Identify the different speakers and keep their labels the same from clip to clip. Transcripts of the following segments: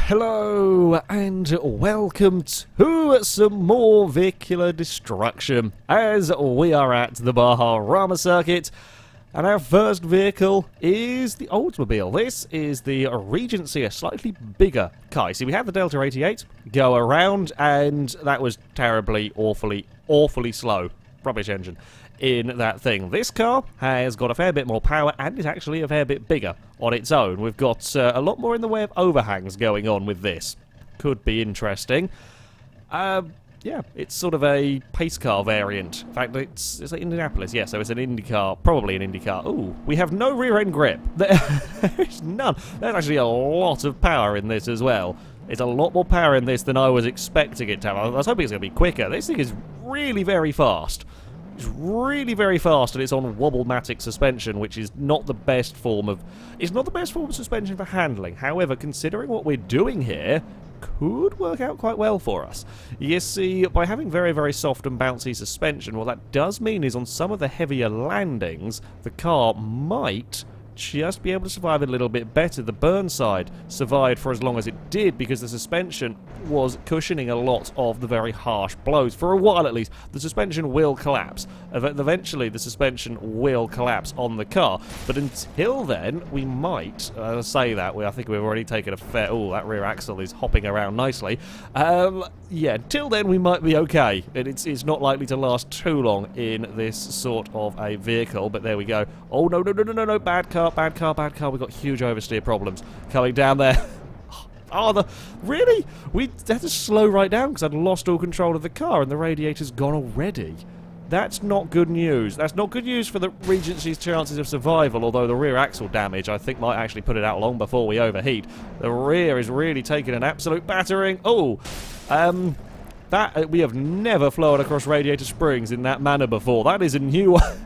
Speaker 1: Hello and welcome to some more vehicular destruction as we are at the Bajarama circuit, and our first vehicle is the Oldsmobile. This is the Regency, a slightly bigger car. See, we had the Delta 88 go around and that was terribly, awfully slow. Rubbish engine in that thing. This car has got a fair bit more power and is actually a fair bit bigger on its own. We've got a lot more in the way of overhangs going on with this. Could be interesting. Yeah, it's sort of a pace car variant. In fact, it's Indianapolis, yeah, so it's an Indy car, probably an Indy car. Ooh, we have no rear end grip. There is none. There's actually a lot of power in this as well. It's a lot more power in this than I was expecting it to have. I was hoping it's going to be quicker. This thing is really very fast. It's really very fast, and it's on wobble-matic suspension, which is not the best form of... It's not the best form of suspension for handling. However, considering what we're doing here, could work out quite well for us. You see, by having very, very soft and bouncy suspension, what that does mean is on some of the heavier landings, the car might just be able to survive a little bit better. The Burnside survived for as long as it did because the suspension was cushioning a lot of the very harsh blows. For a while at least, the suspension will collapse. Eventually, the suspension will collapse on the car. But until then, we might, say that, I think we've already taken a fair... Oh, that rear axle is hopping around nicely. Yeah, until then, we might be okay. It's not likely to last too long in this sort of a vehicle, but there we go. Oh, no, bad car. We've got huge oversteer problems coming down there. Really? We had to slow right down because I'd lost all control of the car and the radiator's gone already. That's not good news. That's not good news for the Regency's chances of survival, although the rear axle damage, I think, might actually put it out long before we overheat. The rear is really taking an absolute battering. Oh, that we have never flown across radiator springs in that manner before. That is a new one.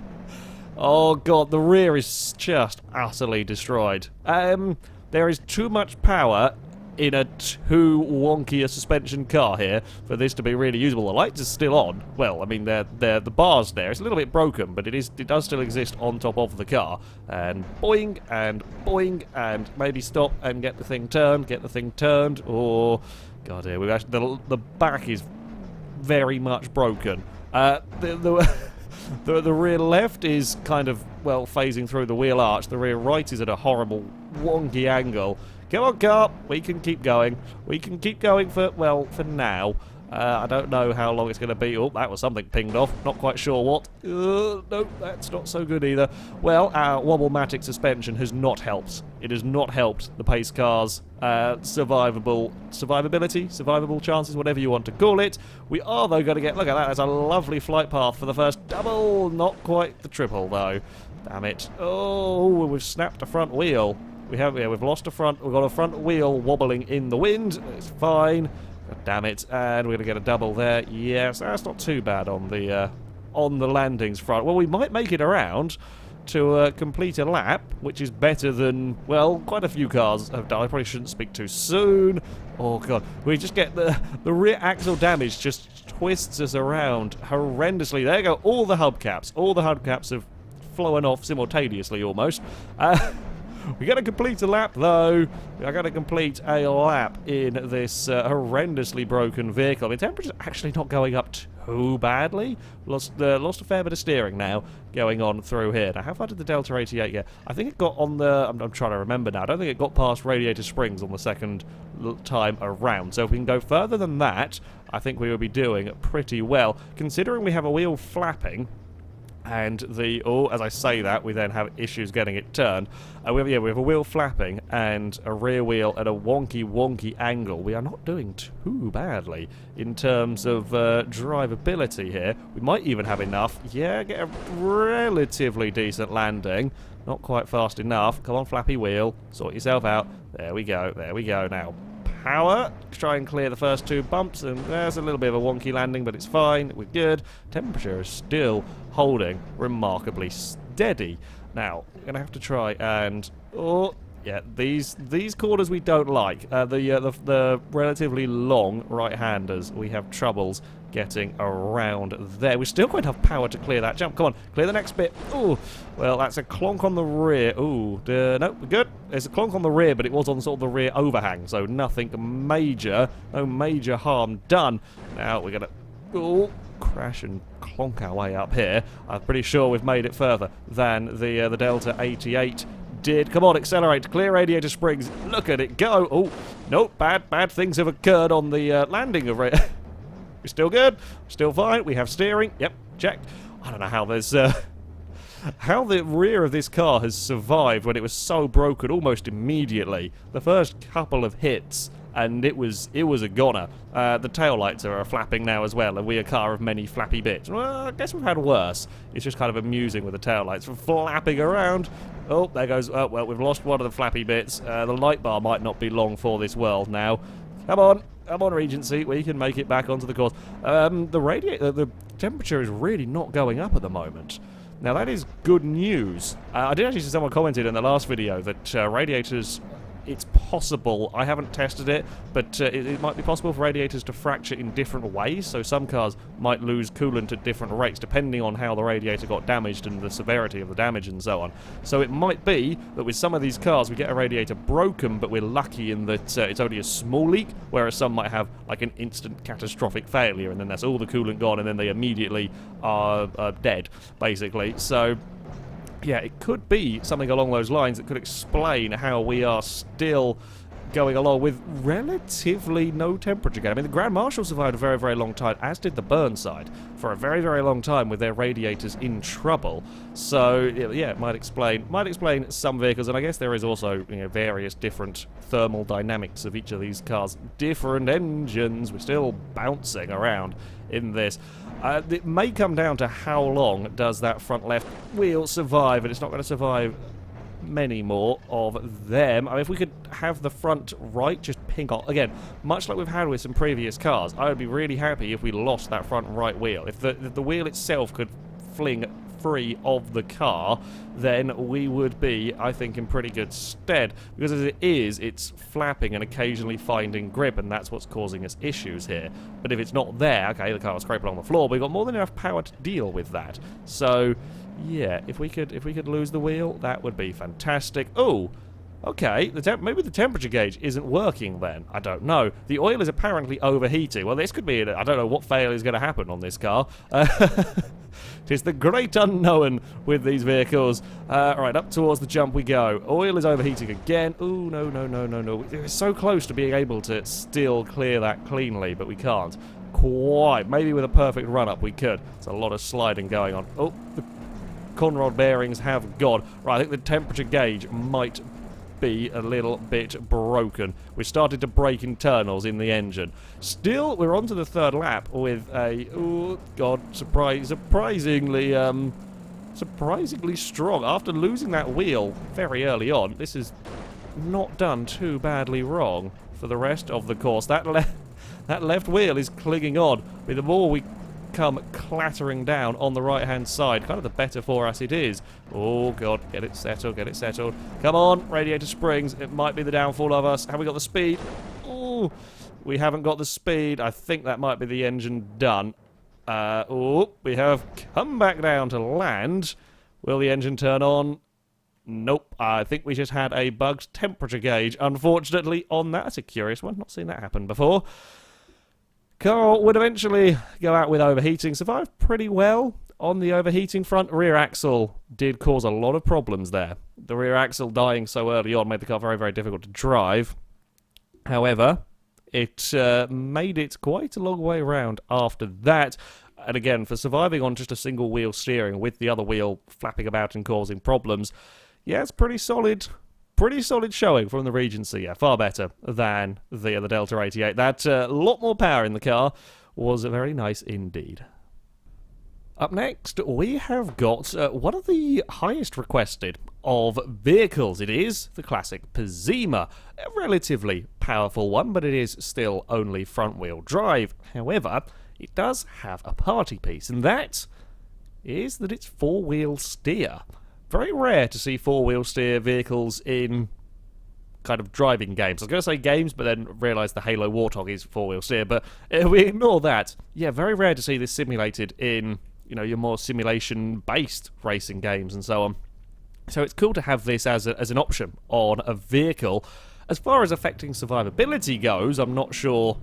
Speaker 1: Oh god, the rear is just utterly destroyed. There is too much power in a too wonky a suspension car here for this to be really usable. The lights are still on. Well, I mean, the bar's there. It's a little bit broken, but it does still exist on top of the car. And boing, and maybe stop and get the thing turned, or... God, here, we've actually... The back is very much broken. The rear left is kind of, well, phasing through the wheel arch. The rear right is at a horrible, wonky angle. Come on, car. We can keep going. We can keep going for, well, for now. I don't know how long it's going to be. Oh, that was something pinged off. Not quite sure what. No, that's not so good either. Well, our wobble-matic suspension has not helped. It has not helped the pace car's survivable chances, whatever you want to call it. We are, though, going to get... Look at that. That's a lovely flight path for the first double. Not quite the triple, though. Damn it. Oh, we've snapped a front wheel. We've lost a front... We've got a front wheel wobbling in the wind. It's fine. Damn it, and we're going to get a double there. Yes, that's not too bad on the landings front. Well, we might make it around to complete a lap, which is better than, well, quite a few cars have done. I probably shouldn't speak too soon. Oh, God. We just get the rear axle damage just twists us around horrendously. There you go. All the hubcaps have flown off simultaneously, almost. We're going to complete a lap, though. We're going to complete a lap in this horrendously broken vehicle. I mean, temperature's actually not going up too badly. Lost a fair bit of steering now going on through here. Now, how far did the Delta 88 get? I think it got on the... I'm trying to remember now. I don't think it got past radiator springs on the second time around. So if we can go further than that, I think we will be doing pretty well. Considering we have a wheel flapping... And as I say that, we then have issues getting it turned. We have a wheel flapping and a rear wheel at a wonky angle. We are not doing too badly in terms of drivability here. We might even have enough. Yeah, get a relatively decent landing. Not quite fast enough. Come on, flappy wheel. Sort yourself out. There we go now. Power, try and clear the first two bumps, and there's a little bit of a wonky landing, but it's fine, we're good. Temperature is still holding remarkably steady. Now, we're going to have to try and... Oh, yeah, these corners we don't like. The relatively long right-handers we have troubles getting around there. We still got enough power to clear that jump. Come on, clear the next bit. Ooh, well, that's a clonk on the rear. Ooh, no, we're good. There's a clonk on the rear, but it was on sort of the rear overhang, so nothing major. No major harm done. Now we're going to crash and clonk our way up here. I'm pretty sure we've made it further than the Delta 88 did. Come on, accelerate, clear radiator springs, look at it go. Oh, nope, bad things have occurred on the landing of we're still good, still fine, we have steering, yep, checked. I don't know how there's how the rear of this car has survived when it was so broken almost immediately. The first couple of hits and it was a goner. The taillights are flapping now as well, and we are a car of many flappy bits. Well, I guess we've had worse. It's just kind of amusing with the taillights flapping around. Oh, there goes. Oh, well, we've lost one of the flappy bits. The light bar might not be long for this world now. Come on, Regency. We can make it back onto the course. The temperature is really not going up at the moment. Now, that is good news. I did actually see someone commented in the last video that radiators... It's possible, I haven't tested it, but it might be possible for radiators to fracture in different ways, so some cars might lose coolant at different rates depending on how the radiator got damaged and the severity of the damage and so on. So it might be that with some of these cars we get a radiator broken, but we're lucky in that it's only a small leak, whereas some might have like an instant catastrophic failure and then that's all the coolant gone and then they immediately are dead, basically. So... yeah, it could be something along those lines that could explain how we are still going along with relatively no temperature gain. I mean, the Grand Marshal survived a very, very long time, as did the Burnside, for a very, very long time with their radiators in trouble. So, yeah, it might explain some vehicles, and I guess there is also, you know, various different thermal dynamics of each of these cars. Different engines. We're still bouncing around in this. It may come down to how long does that front left wheel survive, and it's not going to survive many more of them. I mean, if we could have the front right just ping off, again, much like we've had with some previous cars, I would be really happy if we lost that front right wheel. If the wheel itself could fling free of the car, then we would be, I think, in pretty good stead. Because as it is, it's flapping and occasionally finding grip, and that's what's causing us issues here. But if it's not there, okay, the car will scrape along the floor, but we've got more than enough power to deal with that. So, yeah, if we could lose the wheel, that would be fantastic. Oh, okay, maybe the temperature gauge isn't working then. I don't know. The oil is apparently overheating. Well, this could be, I don't know what failure is going to happen on this car. Tis the great unknown with these vehicles. Right, up towards the jump we go. Oil is overheating again. Ooh, no. We're so close to being able to still clear that cleanly, but we can't. Quite. Maybe with a perfect run-up we could. There's a lot of sliding going on. Oh, the conrod bearings have gone. Right, I think the temperature gauge might be a little bit broken. We started to break internals in the engine. Still, we're on to the third lap with a, oh god, surprisingly strong. After losing that wheel very early on, this is not done too badly wrong for the rest of the course. That left wheel is clinging on. I mean, the more we come clattering down on the right hand side, kind of the better for us it is. Oh god, get it settled. Come on, radiator springs, it might be the downfall of us. Have we got the speed? Oh, we haven't got the speed. I think that might be the engine done. Oh, we have come back down to land. Will the engine turn on? Nope, I think we just had a bugged temperature gauge, unfortunately, on that. That's a curious one, not seen that happen before. Car would eventually go out with overheating, survived pretty well on the overheating front. Rear axle did cause a lot of problems there. The rear axle dying so early on made the car very, very difficult to drive. However, it made it quite a long way around after that. And again, for surviving on just a single wheel steering with the other wheel flapping about and causing problems, yeah, it's pretty solid. Pretty solid showing from the Regency, yeah, far better than the Delta 88. That lot more power in the car was very nice indeed. Up next, we have got one of the highest requested of vehicles. It is the classic Pessima, a relatively powerful one, but it is still only front-wheel drive. However, it does have a party piece, and that is that it's four-wheel steer. Very rare to see four-wheel steer vehicles in kind of driving games. I was going to say games, but then realised the Halo Warthog is four-wheel steer, but we ignore that. Yeah, very rare to see this simulated in, you know, your more simulation-based racing games and so on. So it's cool to have this as an option on a vehicle. As far as affecting survivability goes, I'm not sure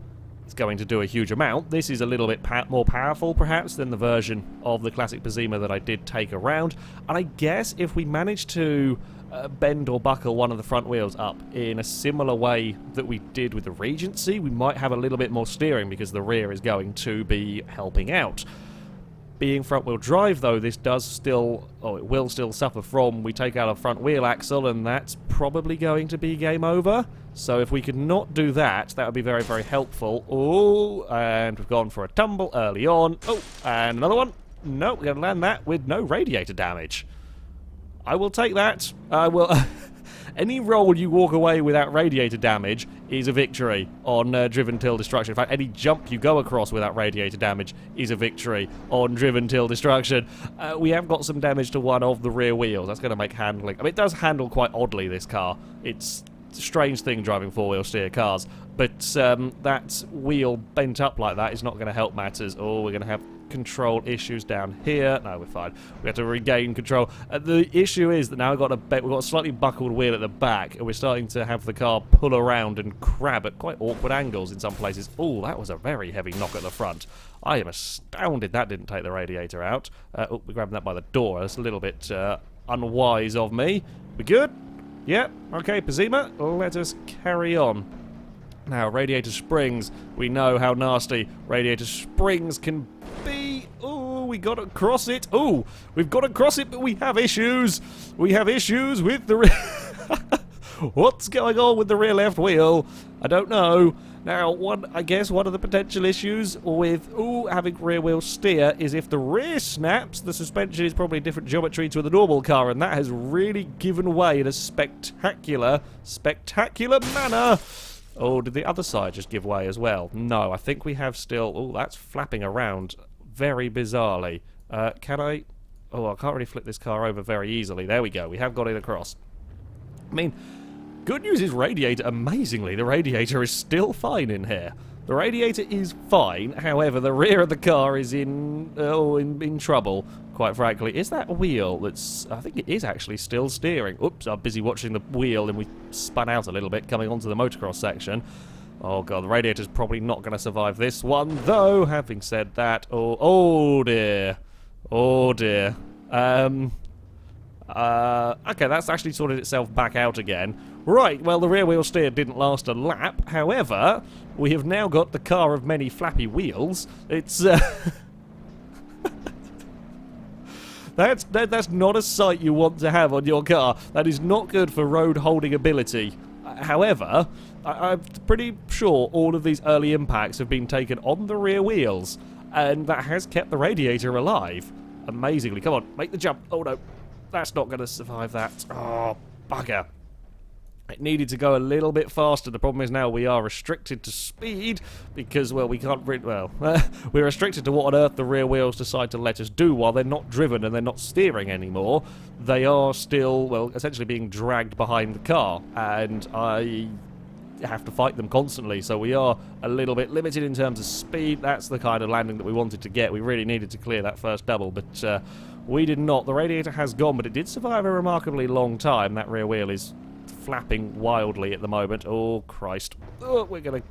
Speaker 1: it's going to do a huge amount. This is a little bit more powerful, perhaps, than the version of the classic Pessima that I did take around. And I guess if we manage to bend or buckle one of the front wheels up in a similar way that we did with the Regency, we might have a little bit more steering because the rear is going to be helping out. Being front-wheel drive, though, this does still, it will still suffer from, we take out a front wheel axle, and that's probably going to be game over. So if we could not do that, that would be very, very helpful. Oh, and we've gone for a tumble early on. Oh, and another one. No, we're going to land that with no radiator damage. I will take that. I will... Any roll you walk away without radiator damage is a victory on Driven Till Destruction. In fact, any jump you go across without radiator damage is a victory on Driven Till Destruction. We have got some damage to one of the rear wheels. That's going to make handling... I mean, it does handle quite oddly, this car. It's a strange thing driving four-wheel steer cars. But that wheel bent up like that is not going to help matters. Oh, we're going to have control issues down here. No, we're fine. We have to regain control. The issue is that now we've got a slightly buckled wheel at the back, and we're starting to have the car pull around and crab at quite awkward angles in some places. Oh, that was a very heavy knock at the front. I am astounded that didn't take the radiator out. Oh, we're grabbing that by the door. That's a little bit unwise of me. We good? Yep. Okay, Pessima, let us carry on. Now, radiator springs, we know how nasty radiator springs can be. Oh, we got to cross it. Oh, we've got to cross it, but we have issues. We have issues with the What's going on with the rear left wheel? I don't know. Now, I guess one of the potential issues with having rear wheel steer is if the rear snaps, the suspension is probably different geometry to the normal car, and that has really given way in a spectacular manner. Oh, did the other side just give way as well? No, I think we have still... Oh, that's flapping around very bizarrely. Can I... Oh, I can't really flip this car over very easily. There we go. We have got it across. I mean, good news is radiator... Amazingly, the radiator is still fine in here. The radiator is fine. However, the rear of the car is in trouble, quite frankly. Is that a wheel that's... I think it is actually still steering. Oops, I'm busy watching the wheel and we spun out a little bit coming onto the motocross section. Oh god, the radiator's probably not going to survive this one, though. Having said that... Oh dear. Oh dear. Okay, that's actually sorted itself back out again. Right, well, the rear wheel steer didn't last a lap. However, we have now got the car of many flappy wheels. It's... That's not a sight you want to have on your car. That is not good for road holding ability. However, I'm pretty sure all of these early impacts have been taken on the rear wheels, and that has kept the radiator alive. Amazingly. Come on, make the jump. Oh no, that's not going to survive that. Oh, bugger. It needed to go a little bit faster. The problem is now we are restricted to speed because, well, we can't... we're restricted to what on earth the rear wheels decide to let us do while they're not driven and they're not steering anymore. They are still, well, essentially being dragged behind the car, and I have to fight them constantly, so we are a little bit limited in terms of speed. That's the kind of landing that we wanted to get. We really needed to clear that first double, but we did not. The radiator has gone, but it did survive a remarkably long time. That rear wheel is flapping wildly at the moment. Oh Christ! Oh, we're gonna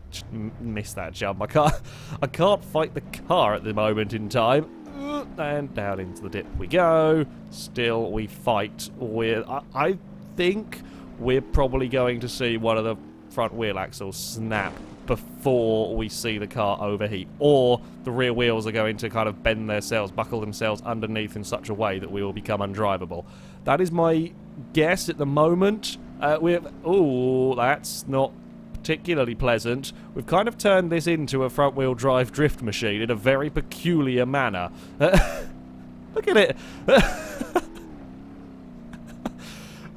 Speaker 1: miss that jump. I can't fight the car at the moment in time. And down into the dip we go. Still, we fight with. I think we're probably going to see one of the front wheel axles snap before we see the car overheat, or the rear wheels are going to kind of bend themselves, buckle themselves underneath in such a way that we will become undrivable. That is my guess at the moment. Oh, that's not particularly pleasant. We've kind of turned this into a front-wheel drive drift machine in a very peculiar manner. Look at it.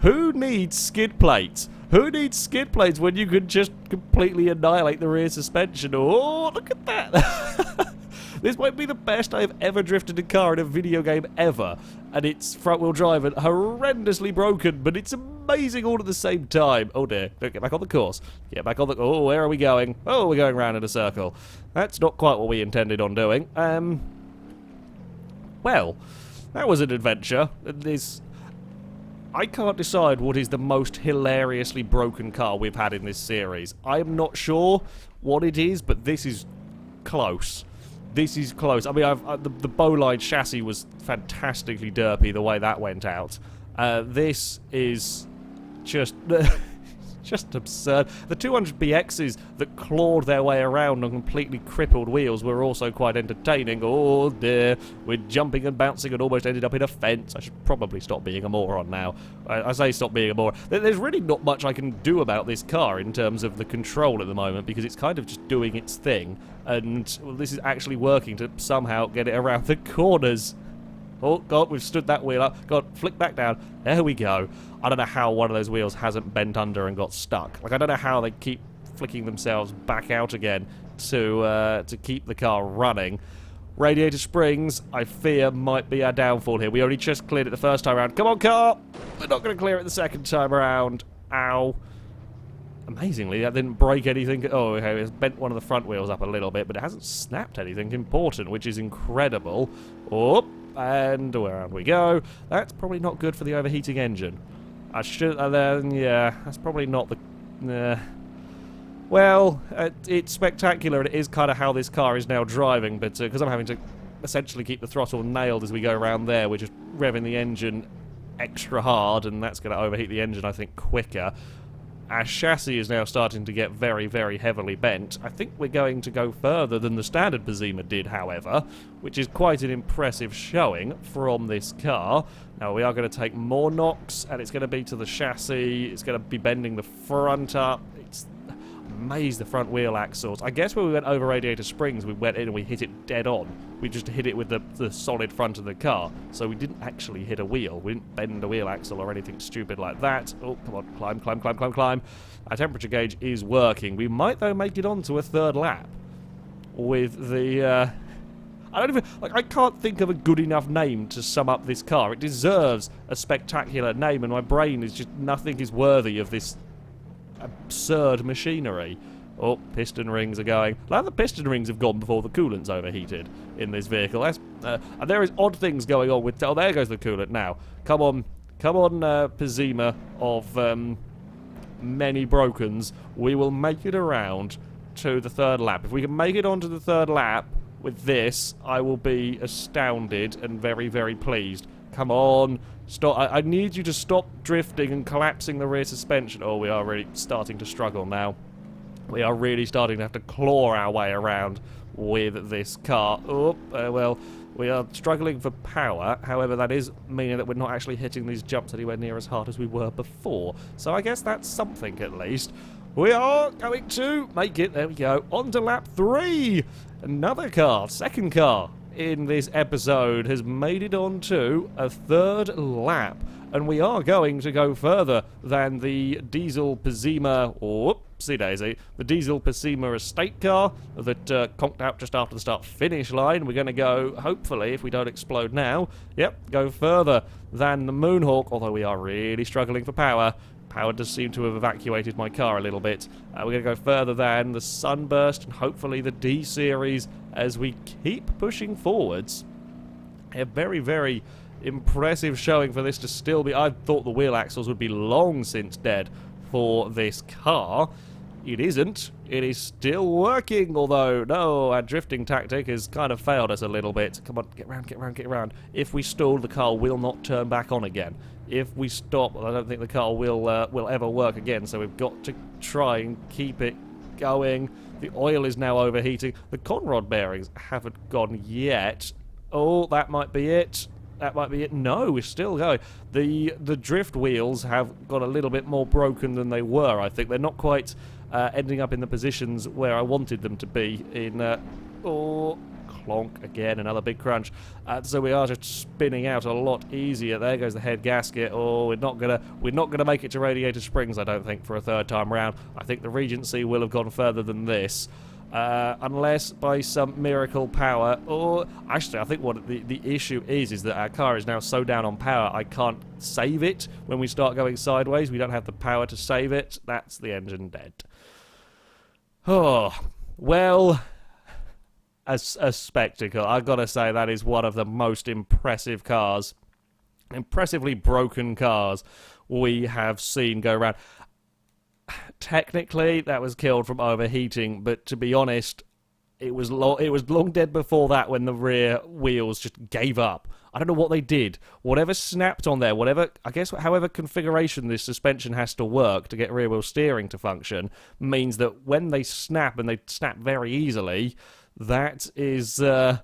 Speaker 1: Who needs skid plates? Who needs skid plates when you can just completely annihilate the rear suspension? Oh, look at that. This might be the best I've ever drifted a car in a video game ever. And it's front-wheel drive and horrendously broken, but it's amazing all at the same time. Oh dear, don't get back on the course. Get back on the... Oh, where are we going? Oh, we're going round in a circle. That's not quite what we intended on doing. Well, that was an adventure. I can't decide what is the most hilariously broken car we've had in this series. I am not sure what it is, but this is close. This is close. I mean, the Bowline chassis was fantastically derpy the way that went out. This is just... just absurd. The 200BXs that clawed their way around on completely crippled wheels were also quite entertaining. Oh dear, we're jumping and bouncing and almost ended up in a fence. I should probably stop being a moron now. I say stop being a moron. There's really not much I can do about this car in terms of the control at the moment, because it's kind of just doing its thing. And well, this is actually working to somehow get it around the corners. Oh, God, we've stood that wheel up. God, flick back down. There we go. I don't know how one of those wheels hasn't bent under and got stuck. Like, I don't know how they keep flicking themselves back out again to keep the car running. Radiator springs, I fear, might be our downfall here. We only just cleared it the first time around. Come on, car! We're not going to clear it the second time around. Ow. Amazingly, that didn't break anything. Oh, okay, it's bent one of the front wheels up a little bit, but it hasn't snapped anything important, which is incredible. Oh, and wherever we go. That's probably not good for the overheating engine. I should, yeah, that's probably not the... Well, it's spectacular, and it is kind of how this car is now driving, but because I'm having to essentially keep the throttle nailed as we go around there, we're just revving the engine extra hard, and that's going to overheat the engine, I think, quicker. Our chassis is now starting to get very, very heavily bent. I think we're going to go further than the standard Pessima did, however, which is quite an impressive showing from this car. Now, we are going to take more knocks, and it's going to be to the chassis. It's going to be bending the front up. It's amazed the front wheel axles. I guess when we went over radiator springs, we went in and we hit it dead on. We just hit it with the solid front of the car, so we didn't actually hit a wheel. We didn't bend a wheel axle or anything stupid like that. Oh, come on, climb, climb, climb, climb, climb. Our temperature gauge is working. We might, though, make it onto a third lap with the... I don't even... Like, I can't think of a good enough name to sum up this car. It deserves a spectacular name, and my brain is just... Nothing is worthy of this absurd machinery. Oh, piston rings are going. Like, the piston rings have gone before the coolant's overheated in this vehicle. That's, and there is odd things going on with... Oh, there goes the coolant now. Come on, Pessima of many brokens. We will make it around to the third lap. If we can make it onto the third lap with this, I will be astounded and very, very pleased. Come on. Stop. I need you to stop drifting and collapsing the rear suspension. Oh, we are really starting to struggle now. We are really starting to have to claw our way around with this car. Oh, well, we are struggling for power. However, that is meaning that we're not actually hitting these jumps anywhere near as hard as we were before. So I guess that's something at least. We are going to make it. There we go. On to lap 3. Another car, second car in this episode, has made it on to a third lap, and we are going to go further than the diesel Pessima, whoopsie daisy, the diesel Pessima estate car that conked out just after the start-finish line. We're going to go, hopefully, if we don't explode now, go further than the Moonhawk, although we are really struggling for power. Power does seem to have evacuated my car a little bit. We're going to go further than the Sunburst and hopefully the D-Series as we keep pushing forwards. A very, very impressive showing for this to still be... I thought the wheel axles would be long since dead for this car. It isn't. It is still working, although, no, our drifting tactic has kind of failed us a little bit. Come on, get round, get round, get round. If we stall, the car will not turn back on again. If we stop, I don't think the car will ever work again, so we've got to try and keep it going. The oil is now overheating. The conrod bearings haven't gone yet. Oh, that might be it. That might be it. No, we're still going. The drift wheels have got a little bit more broken than they were, I think. They're not quite ending up in the positions where I wanted them to be in... oh, clonk again, another big crunch. So we are just spinning out a lot easier. There goes the head gasket. Oh, we're not gonna make it to radiator springs, I don't think, for a third time round. I think the Regency will have gone further than this. Unless by some miracle power, or actually I think what the issue is that our car is now so down on power I can't save it when we start going sideways. We don't have the power to save it. That's the engine dead. Oh, well, a spectacle. I've got to say that is one of the most impressively broken cars we have seen go around. Technically, that was killed from overheating, but to be honest, it was long dead before that when the rear wheels just gave up. I don't know what they did. Whatever snapped on there, however configuration this suspension has to work to get rear wheel steering to function, means that when they snap, and they snap very easily, that is the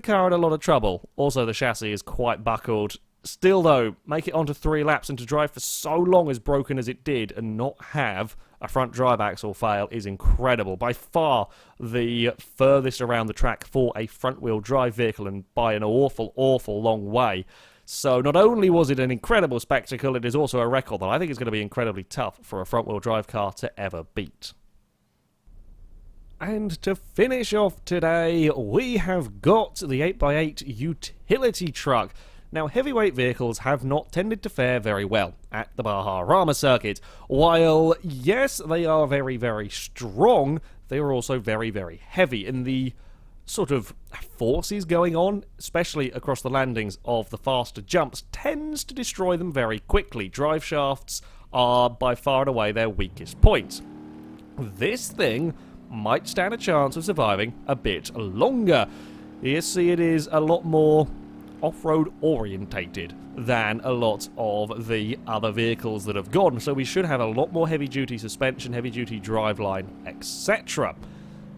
Speaker 1: car in a lot of trouble. Also, the chassis is quite buckled. Still, though, make it onto 3 laps and to drive for so long as broken as it did and not have a front drive axle fail is incredible. By far the furthest around the track for a front-wheel drive vehicle, and by an awful, awful long way. So not only was it an incredible spectacle, it is also a record that I think is going to be incredibly tough for a front-wheel drive car to ever beat. And to finish off today, we have got the 8x8 utility truck. Now, heavyweight vehicles have not tended to fare very well at the Bajarama circuit. While, yes, they are very, very strong, they are also very, very heavy. And the sort of forces going on, especially across the landings of the faster jumps, tends to destroy them very quickly. Drive shafts are by far and away their weakest point. This thing might stand a chance of surviving a bit longer. You see, it is a lot more off-road orientated than a lot of the other vehicles that have gone, so we should have a lot more heavy-duty suspension, heavy-duty driveline, etc.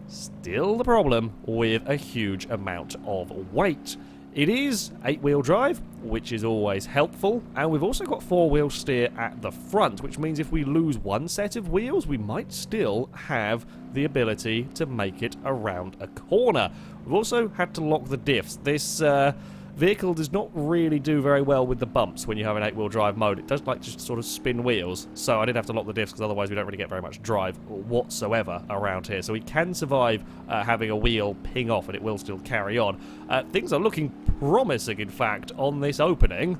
Speaker 1: Still the problem with a huge amount of weight. It is 8-wheel drive, which is always helpful, and we've also got 4-wheel steer at the front, which means if we lose one set of wheels, we might still have the ability to make it around a corner. We've also had to lock the diffs. This vehicle does not really do very well with the bumps when you have an 8-wheel drive mode. It does like just sort of spin wheels, so I did have to lock the diffs because otherwise we don't really get very much drive whatsoever around here. So we can survive having a wheel ping off and it will still carry on. Things are looking promising, in fact, on this opening.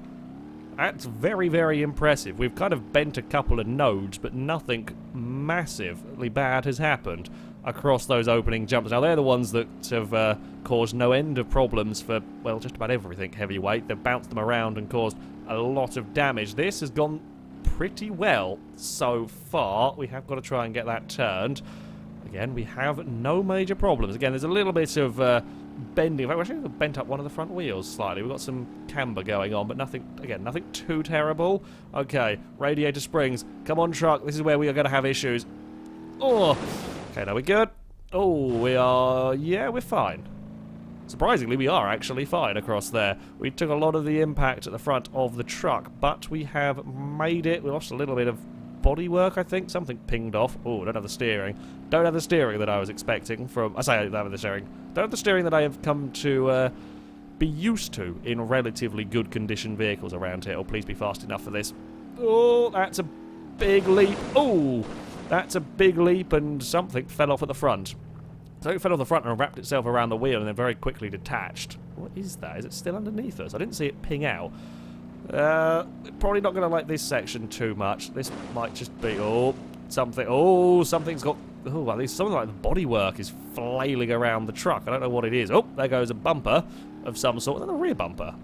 Speaker 1: That's very, very impressive. We've kind of bent a couple of nodes, but nothing massively bad has happened across those opening jumps. Now, they're the ones that have caused no end of problems for, well, just about everything heavyweight. They've bounced them around and caused a lot of damage. This has gone pretty well so far. We have got to try and get that turned. Again, we have no major problems. Again, there's a little bit of bending. In fact, we're actually bent up one of the front wheels slightly. We've got some camber going on, but nothing, again, nothing too terrible. Okay, radiator springs. Come on, truck. This is where we are going to have issues. Oh! Okay, now we're good. Oh, we are... yeah, we're fine. Surprisingly, we are actually fine across there. We took a lot of the impact at the front of the truck, but we have made it. We lost a little bit of bodywork, I think. Something pinged off. Oh, don't have the steering. Don't have the steering that I was expecting from... I say I don't have the steering. Don't have the steering that I have come to be used to in relatively good condition vehicles around here. Oh, please be fast enough for this. Oh, that's a big leap. Oh! That's a big leap, and something fell off at the front. So it fell off the front and wrapped itself around the wheel and then very quickly detached. What is that? Is it still underneath us? I didn't see it ping out. Probably not going to like this section too much. This might just be... oh, something... oh, something's got... oh, at least something like the bodywork is flailing around the truck. I don't know what it is. Oh, there goes a bumper of some sort. And then a rear bumper.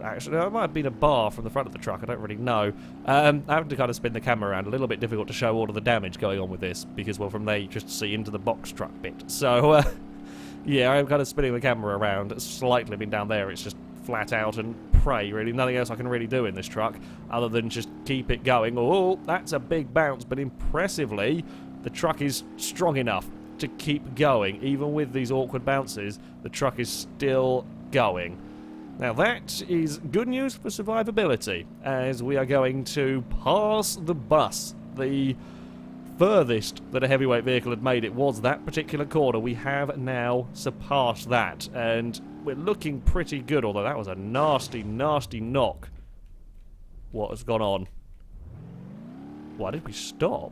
Speaker 1: Actually, it might have been a bar from the front of the truck. I don't really know. I have to kind of spin the camera around. A little bit difficult to show all of the damage going on with this because, well, from there you just see into the box truck bit. So, yeah, I'm kind of spinning the camera around. It's slightly been down there. It's just flat out and pray, really. Nothing else I can really do in this truck other than just keep it going. Oh, that's a big bounce, but impressively, the truck is strong enough to keep going. Even with these awkward bounces, the truck is still going. Now that is good news for survivability, as we are going to pass the bus. The furthest that a heavyweight vehicle had made it was that particular corner. We have now surpassed that, and we're looking pretty good, although that was a nasty, nasty knock. What has gone on? Why did we stop?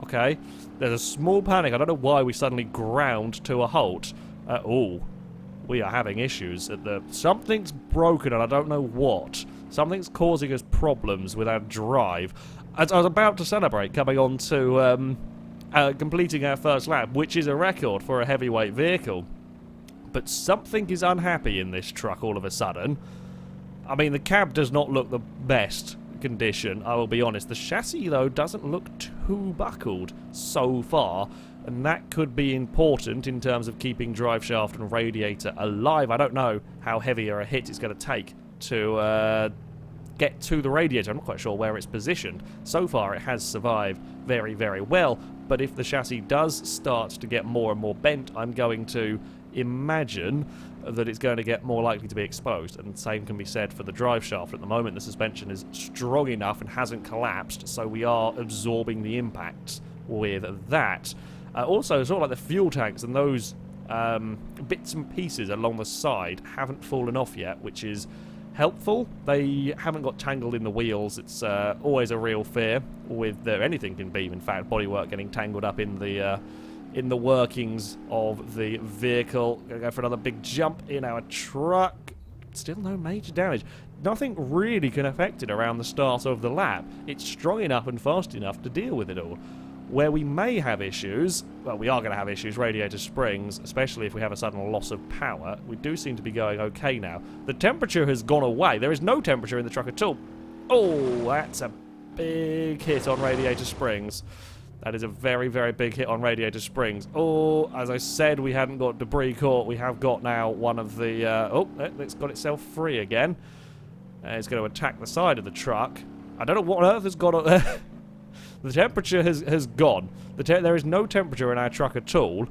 Speaker 1: Okay. There's a small panic. I don't know why we suddenly ground to a halt. Oh. We are having issues at the... Something's broken and I don't know what. Something's causing us problems with our drive. As I was about to celebrate coming on to completing our first lap, which is a record for a heavyweight vehicle. But something is unhappy in this truck all of a sudden. I mean, the cab does not look the best condition, I will be honest. The chassis, though, doesn't look too buckled so far, and that could be important in terms of keeping drive shaft and radiator alive. I don't know how heavy a hit it's going to take to get to the radiator. I'm not quite sure where it's positioned. So far, it has survived very, very well, but if the chassis does start to get more and more bent, I'm going to imagine that it's going to get more likely to be exposed, and the same can be said for the drive shaft. At the moment, the suspension is strong enough and hasn't collapsed, so we are absorbing the impacts with that. Also, sort of like the fuel tanks and those bits and pieces along the side haven't fallen off yet, which is helpful. They haven't got tangled in the wheels. It's always a real fear with anything in Beam, in fact, bodywork getting tangled up in the workings of the vehicle. Gonna go for another big jump in our truck. Still no major damage. Nothing really can affect it around the start of the lap. It's strong enough and fast enough to deal with it all. Where we may have issues, well, we are going to have issues, radiator springs, especially if we have a sudden loss of power. We do seem to be going okay now. The temperature has gone away. There is no temperature in the truck at all. Oh, that's a big hit on radiator springs. That is a very, very big hit on radiator springs. Oh, as I said, we hadn't got debris caught. We have got now one of the... oh, it's got itself free again. It's going to attack the side of the truck. I don't know what on earth has got on there. The temperature has gone. There is no temperature in our truck at all.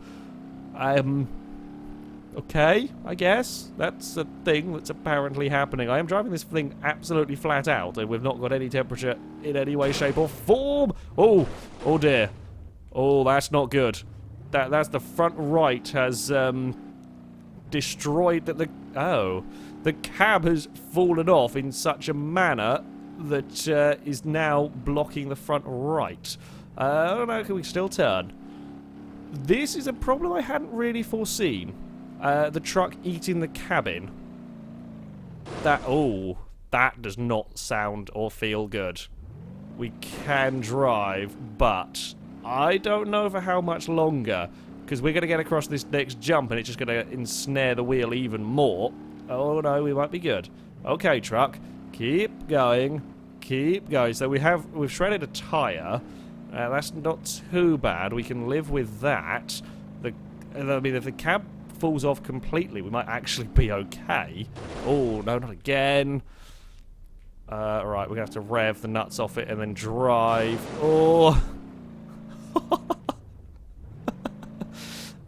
Speaker 1: Okay, I guess. That's a thing that's apparently happening. I am driving this thing absolutely flat out, and we've not got any temperature in any way, shape, or form. Oh, oh dear. Oh, that's not good. That's the front right has destroyed the cab has fallen off in such a manner that is now blocking the front right. I don't know, can we still turn? This is a problem I hadn't really foreseen. The truck eating the cabin. That does not sound or feel good. We can drive, but I don't know for how much longer, because we're going to get across this next jump and it's just going to ensnare the wheel even more. Oh no, we might be good. Okay, truck. Keep going. Keep going. So we've shredded a tyre. That's not too bad. We can live with that. I mean, if the cab falls off completely, we might actually be okay. Oh, no, not again. Right, we're going to have to rev the nuts off it and then drive. Oh.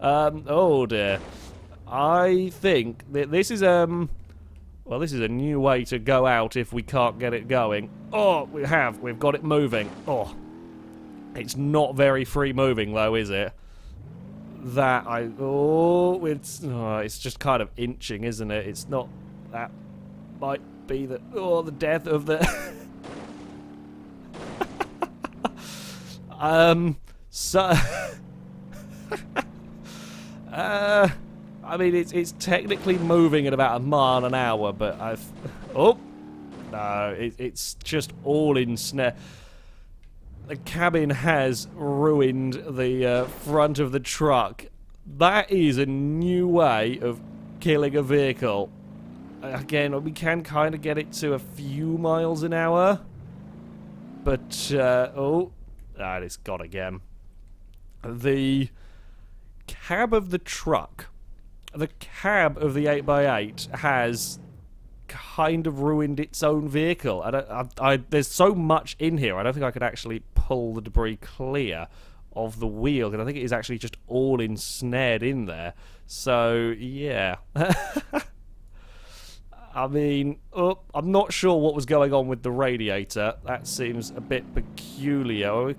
Speaker 1: Oh, dear. I think that this is, well, this is a new way to go out if we can't get it going. Oh, we've got it moving. Oh, it's not very free moving though, is it? It's just kind of inching, isn't it? It's not, that might be the death of the... I mean, it's technically moving at about 1 mile an hour, but no, it's just all in snare. The cabin has ruined the front of the truck. That is a new way of killing a vehicle. Again, we can kind of get it to a few miles an hour, but it's gone again. The cab of the truck. The cab of the 8x8 has kind of ruined its own vehicle. There's so much in here, I don't think I could actually pull the debris clear of the wheel, because I think it is actually just all ensnared in there. So, yeah. I mean, I'm not sure what was going on with the radiator. That seems a bit peculiar. I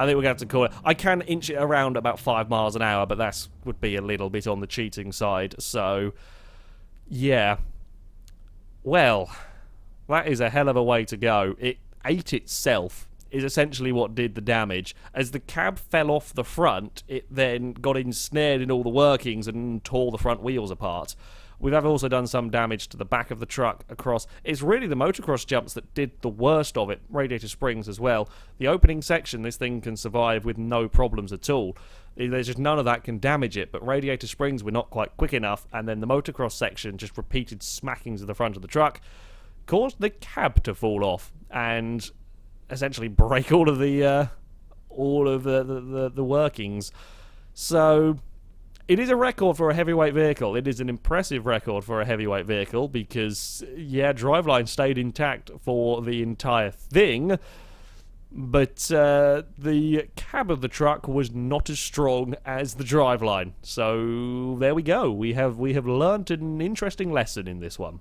Speaker 1: think we're going to have to call it. I can inch it around about 5 miles an hour, but that would be a little bit on the cheating side. So, yeah. Well, that is a hell of a way to go. It ate itself is essentially what did the damage. As the cab fell off the front, it then got ensnared in all the workings and tore the front wheels apart. We have also done some damage to the back of the truck across. It's really the motocross jumps that did the worst of it, radiator springs as well. The opening section, this thing can survive with no problems at all. There's just none of that can damage it, but radiator springs were not quite quick enough, and then the motocross section, just repeated smackings of the front of the truck, caused the cab to fall off and essentially break all of the workings. So it is a record for a heavyweight vehicle. It is an impressive record for a heavyweight vehicle because, yeah, driveline stayed intact for the entire thing, but the cab of the truck was not as strong as the driveline. So there we go. We have learnt an interesting lesson in this one.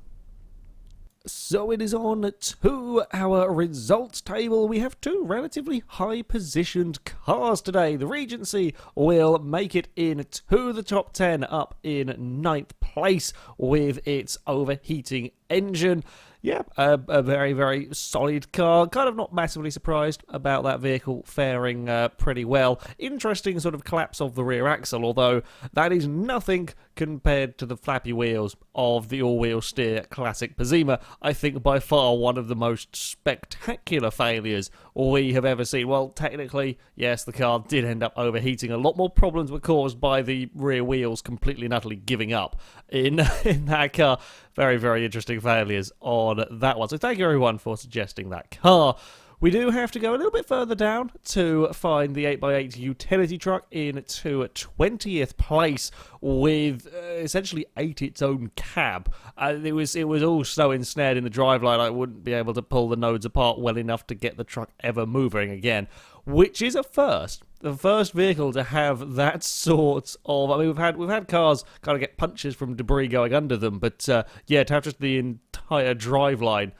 Speaker 1: So it is on to our results table. We have two relatively high-positioned cars today. The Regency will make it into the top 10, up in 9th place with its overheating engine. Yeah, a very, very solid car. Kind of not massively surprised about that vehicle faring pretty well. Interesting sort of collapse of the rear axle, although that is nothing compared to the flappy wheels of the all-wheel steer classic Pessima. I think by far one of the most spectacular failures we have ever seen. Well, technically, yes, the car did end up overheating. A lot more problems were caused by the rear wheels completely and utterly giving up in that car. Very, very interesting failures on that one. So thank you everyone for suggesting that car. We do have to go a little bit further down to find the 8x8 utility truck into 20th place with essentially ate its own cab. It was all so ensnared in the driveline I wouldn't be able to pull the nodes apart well enough to get the truck ever moving again, which is a first. The first vehicle to have that sort of... I mean, we've had cars kind of get punches from debris going under them, but yeah, to have just the entire driveline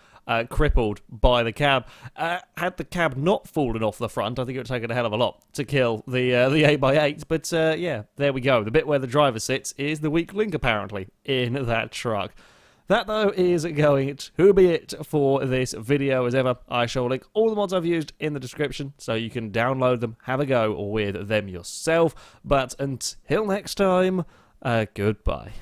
Speaker 1: crippled by the cab. Had the cab not fallen off the front, I think it would have taken a hell of a lot to kill the 8x8, but yeah, there we go. The bit where the driver sits is the weak link, apparently, in that truck. That, though, is going to be it for this video. As ever, I shall link all the mods I've used in the description, so you can download them, have a go with them yourself. But until next time, goodbye.